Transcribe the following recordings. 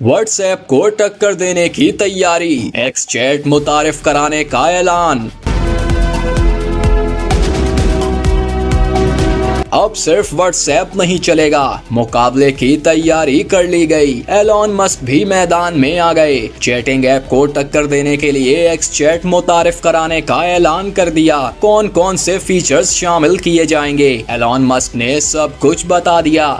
WhatsApp को टक्कर देने की तैयारी, एक्स चैट मुतारिफ कराने का ऐलान। अब सिर्फ व्हाट्सएप नहीं चलेगा, मुकाबले की तैयारी कर ली गई। एलॉन मस्क भी मैदान में आ गए। चैटिंग ऐप को टक्कर देने के लिए एक्स चैट मुतारिफ कराने का ऐलान कर दिया। कौन कौन से फीचर्स शामिल किए जाएंगे, एलॉन मस्क ने सब कुछ बता दिया।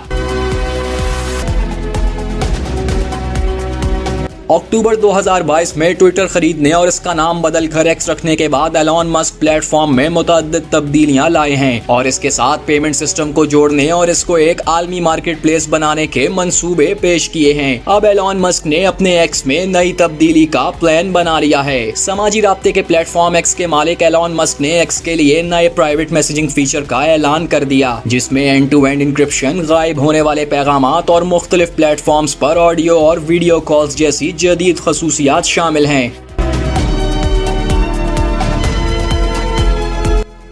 अक्टूबर 2022 में ट्विटर खरीदने और इसका नाम बदलकर एक्स रखने के बाद एलॉन मस्क प्लेटफॉर्म में मुतअद्दिद तब्दीलियां लाए हैं और इसके साथ पेमेंट सिस्टम को जोड़ने और इसको एक आलमी मार्केट प्लेस बनाने के मंसूबे पेश किए हैं। अब एलॉन मस्क ने अपने एक्स में नई तब्दीली का प्लान बना लिया है। समाजी राब्ते के प्लेटफॉर्म एक्स के मालिक एलॉन मस्क ने एक्स के लिए नए प्राइवेट मैसेजिंग फीचर का ऐलान कर दिया, जिसमें एंड टू एंड इंक्रिप्शन, गायब होने वाले पैगामात और मुख्तलिफ प्लेटफॉर्म्स पर ऑडियो और वीडियो कॉल्स जैसी जदीद खसूसियात शामिल हैं।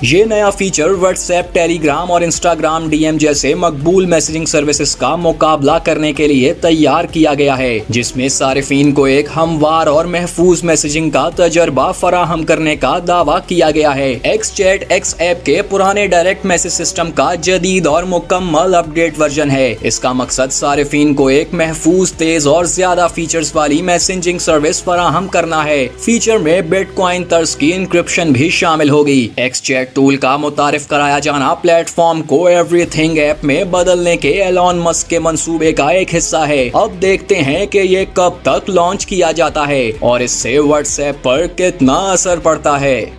ये नया फीचर व्हाट्सएप, टेलीग्राम और इंस्टाग्राम डीएम जैसे मकबूल मैसेजिंग सर्विसेज का मुकाबला करने के लिए तैयार किया गया है, जिसमें सारिफीन को एक हमवार और महफूज मैसेजिंग का तजर्बा फराहम करने का दावा किया गया है। एक्स चैट एक्स ऐप के पुराने डायरेक्ट मैसेज सिस्टम का जदीद और मुकम्मल अपडेट वर्जन है। इसका मकसद सारिफीन को एक महफूज, तेज और ज्यादा फीचर्स वाली मैसेजिंग सर्विस फराहम करना है। फीचर में बिटकॉइन तर्ज की इंक्रिप्शन भी शामिल होगी। एक्स चैट टूल का मुतारिफ कराया जाना प्लेटफॉर्म को एवरीथिंग ऐप में बदलने के एलॉन मस्क के मंसूबे का एक हिस्सा है। अब देखते हैं कि ये कब तक लॉन्च किया जाता है और इससे व्हाट्सएप पर कितना असर पड़ता है।